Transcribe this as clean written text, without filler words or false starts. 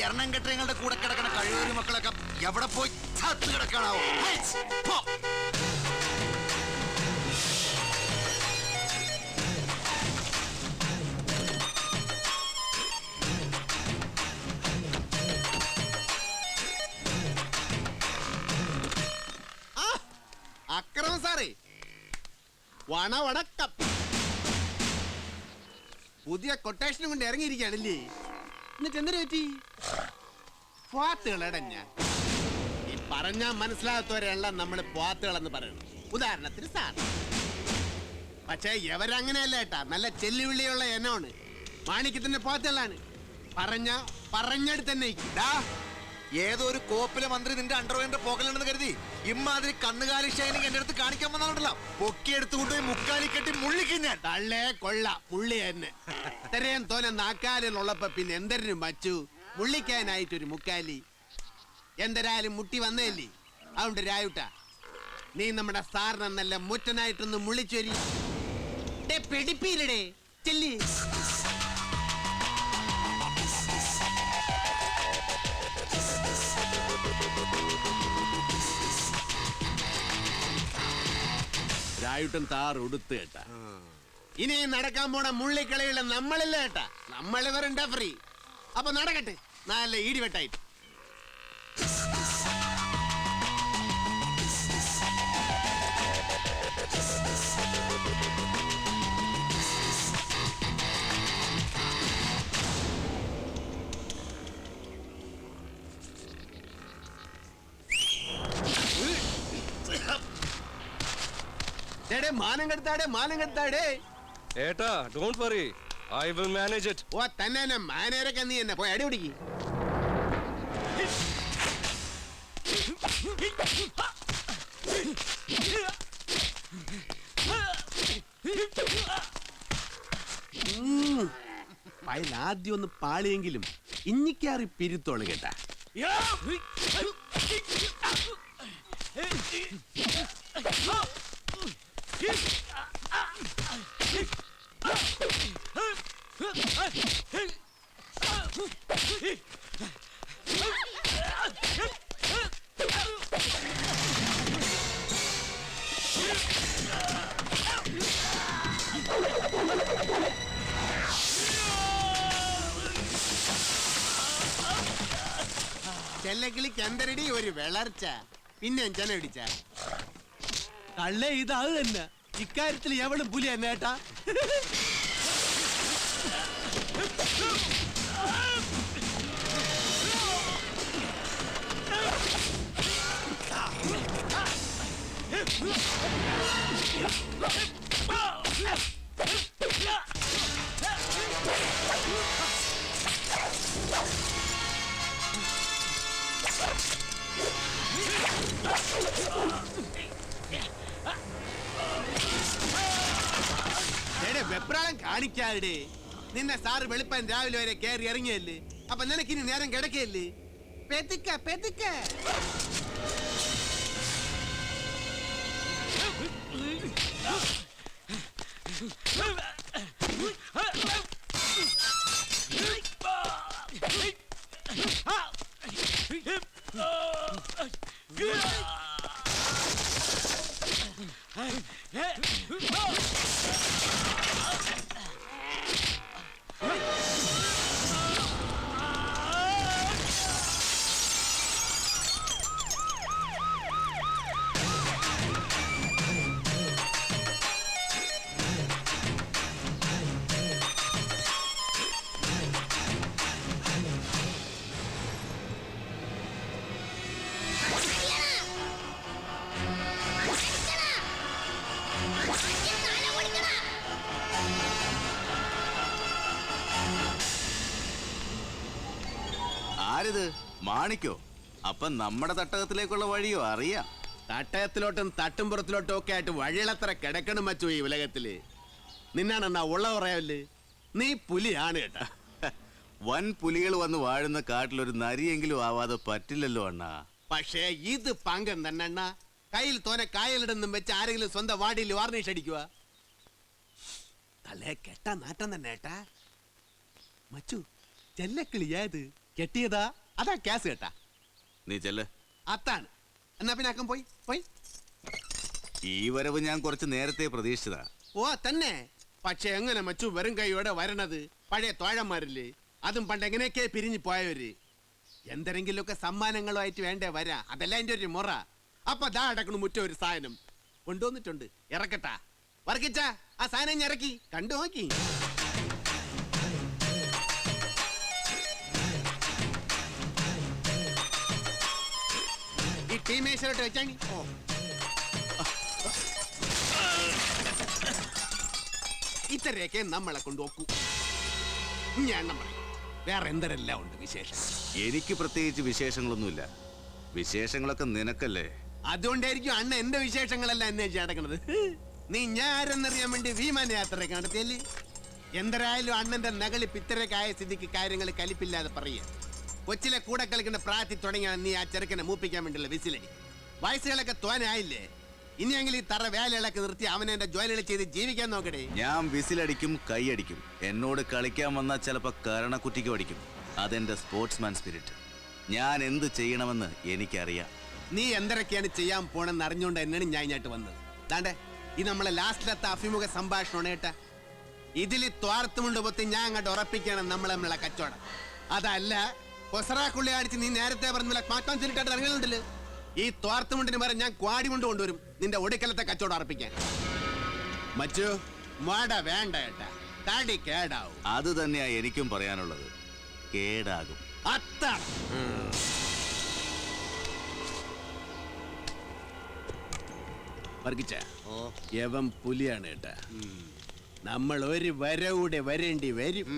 എണ്ണം കെട്ടിങ്ങളുടെ കൂടെ കിടക്കണ കഴിവേറി മക്കളൊക്കെ എവിടെ പോയി ചത്ത് കിടക്കണാവോ? അക്രമം സാറേ, വണക്കം. പുതിയ കൊട്ടേഷനും കൊണ്ട് ഇറങ്ങിയിരിക്കുകയാണല്ലേ. എന്നിട്ട് എന്തിനു പറ്റി? പോത്തുകളടഞ്ഞ ഈ പറഞ്ഞാൽ മനസ്സിലാകാത്തവരെല്ലാം നമ്മൾ പോത്തുകളെന്ന് പറയണം. ഉദാഹരണത്തിന് സാർ. പക്ഷേ എവരങ്ങനെയല്ല ഏട്ടാ, നല്ല ചെല്ലുവിളിയുള്ള എണ്ണമാണ്. മാണിക്കത്തിന്റെ പോത്തുകളാണ്. പറഞ്ഞടുത്ത് തന്നെ ഏതോ ഒരു കോപ്പിലെ മന്ത്രി നിന്റെ അണ്ടർവെയറിന്റെ പോകലുണ്ടെന്ന് കരുതി ഇമ്മാതിരി കന്നുകാലി ഷൈനിങ് എന്റെ അടുത്ത് കാണിക്കാൻ വന്നാണല്ലോ. പൊക്കി എടുത്തുകൊണ്ടുപോയി മുക്കാലി കെട്ടി മുള്ളിക്കും ഞാൻ. തള്ളേ കൊള്ള പുള്ളി തന്നെ. ഇത്രയും തോന്നെ നാക്കാലുള്ളപ്പോ പിന്നെ എന്തരനും വച്ചു മുള്ളിക്കാനായിട്ടൊരു മുക്കാലി. എന്തരായാലും മുട്ടി വന്നേല്ലേ. അതുകൊണ്ട് രായുട്ട, നീ നമ്മുടെ സാറിനെ നല്ല മുറ്റനായിട്ടൊന്ന് മുള്ളിച്ചൊരി. പെടിപ്പീലടേ ചെല്ലി. രായുട്ടൻ താർ ഉടുത്ത് കേട്ടാ. ഇനി നടക്കാൻ പോണ മുള്ളിക്കളിയുള്ള നമ്മളില്ല കേട്ടാ. നമ്മള് വരണ്ട ഫ്രീ. അപ്പൊ നടക്കട്ടെ നല്ല ഇടിവെട്ടായിട്ട്. മാനം കെടുത്താടേ. ഏട്ടാ, don't worry, I will manage it. ഓ തന്നെ മാനേജരൊക്കെ നീ എന്നെ പോയി അടി പിടിക്ക്. ആദ്യം ഒന്ന് പാളിയെങ്കിലും ഇഞ്ഞിക്കാറി പിരുത്തോള് കേട്ടാ. ചെല്ലക്കിളിക്ക് എന്തരടി ഒരു വിളർച്ച. പിന്നെ ചെന പിടിച്ച കള്ളേ. ഇത് അത് തന്നെ. ഇക്കാര്യത്തിൽ എവളും പുലി തന്നെ ഏട്ടാ. വെപ്രാളം കാണിക്കാതെ. നിന്നെ സാറ് വെളുപ്പാൻ രാവിലെ വരെ കയറി ഇറങ്ങിയല്ലേ. അപ്പൊ നിനക്കിനി നേരം കിടക്കയല്ലേ. പെതുക്ക ആരിത്? മാണിക്കോ? അപ്പൊ നമ്മുടെ തട്ടകത്തിലേക്കുള്ള വഴിയോ അറിയാം. തട്ടകത്തിലോട്ടും തട്ടുംപുറത്തിലോട്ടും ഒക്കെ ആയിട്ട് വഴികളത്ര കിടക്കണം വച്ചു ഈ ഉലകത്തില്. നിന്നാണെന്നാ ഉള്ള പറയാവല്ലേ. നീ പുലിയാണ് കേട്ടാ. വൻ പുലികൾ വന്ന് വാഴുന്ന കാട്ടിലൊരു നരിയെങ്കിലും ആവാതെ പറ്റില്ലല്ലോ അണ്ണാ. പക്ഷേ ഇത് പങ്കം തന്നെ അണ്ണാ. കയ്യിൽ തോനെ കായലിടുന്നും വെച്ച് ആരെങ്കിലും സ്വന്തം വാടിയിൽ വാർണിഷ് അടിക്കുക. തലേ കെട്ടാ നാട്ടം തന്നെ ഏട്ടാ. മച്ചു ചെല്ലക്കിളി ഏത്? കെട്ടിയതാ അതാ ക്യാസ് കേട്ടാ നീ ചെല്ല്. അത്താണ്. എന്നാ പിന്നെ അക്കം പോയി പോയി. ഈ വരവ് ഞാൻ കുറച്ച് നേരത്തെ പ്രതീക്ഷിച്ചതാ. ഓ തന്നെ. പക്ഷെ എങ്ങനെ മച്ചു വെറും കൈയോടെ വരണത്? പഴയ തോഴന്മാരില്ലേ, അതും പണ്ട് എങ്ങനെയൊക്കെ പിരിഞ്ഞു പോയവര്. എന്തെങ്കിലുമൊക്കെ സമ്മാനങ്ങളുമായിട്ട് വേണ്ടേ വരാ. അതല്ല എന്റെ ഒരു മുറ. അപ്പൊ ദാ അടക്കണു മുറ്റ ഒരു സാധനം കൊണ്ടുവന്നിട്ടുണ്ട്. ഇറക്കട്ടാ വർക്കിച്ച ആ സാധനം ഞാൻ ഇറക്കി കണ്ടു നോക്കി. ഈ ടീമേശ്വരോട്ട് വെച്ചാണി. ഇത്രയൊക്കെ നമ്മളെ കൊണ്ടുപോക്കൂ. ഞാൻ പറയും വേറെ എന്തെല്ലാം ഉണ്ട് വിശേഷം? എനിക്ക് പ്രത്യേകിച്ച് വിശേഷങ്ങളൊന്നുമില്ല. വിശേഷങ്ങളൊക്കെ നിനക്കല്ലേ. അതുകൊണ്ടായിരിക്കും അണ്ണ എന്റെ വിശേഷങ്ങളെല്ലാം അന്വേഷിച്ച് നടക്കണത്. നീ ഞാൻ ആരെന്നറിയാൻ വേണ്ടി വിമാന യാത്രയൊക്കെ നടത്തിയല്ലേ? എന്തരായാലും അണ്ണന്റെ നകളി പിത്തരക്കായ സ്ഥിതിക്ക് കാര്യങ്ങൾ കലിപ്പില്ലാതെ പറയുക. കൊച്ചിലെ കൂടെ കളിക്കുന്ന പ്രായത്തിൽ തുടങ്ങിയാണ് നീ ആ ചെറുക്കനെ മൂപ്പിക്കാൻ വേണ്ടിയുള്ള വിസിലടി. വയസ്സുകളൊക്കെ തോനായില്ലേ? ഇനിയെങ്കിലും ഈ തറ വേലകളൊക്കെ നിർത്തി അവനെ എന്റെ ജോലികൾ ചെയ്ത് ജീവിക്കാൻ നോക്കടേ. ഞാൻ വിസിലടിക്കും, കൈയടിക്കും. എന്നോട് കളിക്കാൻ വന്നാൽ ചിലപ്പോ കരണക്കുറ്റിക്കും അടിക്കും. അതെന്റെ സ്പോർട്സ്മാൻ സ്പിരിറ്റ്. ഞാൻ എന്ത് ചെയ്യണമെന്ന് എനിക്കറിയാം. നീ എന്തൊക്കെയാണ് ചെയ്യാൻ പോണെന്ന് അറിഞ്ഞുകൊണ്ട് തന്നെയാണ് ഞാൻ ഇങ്ങോട്ട് വന്നത്. ദാണ്ടേ ഇത് നമ്മളെ ലാസ്റ്റിലത്തെ അഭിമുഖ സംഭാഷണമാണ് കേട്ടാ. ഇതിൽ ത്വാർത്തുമുണ്ട് പൊത്തി ഞാൻ അങ്ങോട്ട് ഉറപ്പിക്കണം നമ്മളെ കച്ചവടം. അതല്ല കൊസറാക്കുള്ളി അടിച്ച് നീ നേരത്തെ പറഞ്ഞ മാറ്റാൻ ചെല്ലിട്ടായിട്ട് ഇറങ്ങുന്നുണ്ടല്ലോ. ഈ ത്വാർത്തുമുണ്ടിന് പകരം ഞാൻ ക്വാടി കൊണ്ട് കൊണ്ടുവരും നിന്റെ ഒടുക്കലത്തെ കച്ചവടം ഉറപ്പിക്കാൻ. മച്ചു മാട വേണ്ട ഏട്ടാ, തടി കേടാവും. അത് തന്നെയാ എനിക്കും പറയാനുള്ളത്. കേടാകും. അത്ത വർഗിച്ച യവൻ പുലിയാണ് കേട്ടാ. നമ്മൾ ഒരു വരവൂടെ വരേണ്ടി വരും.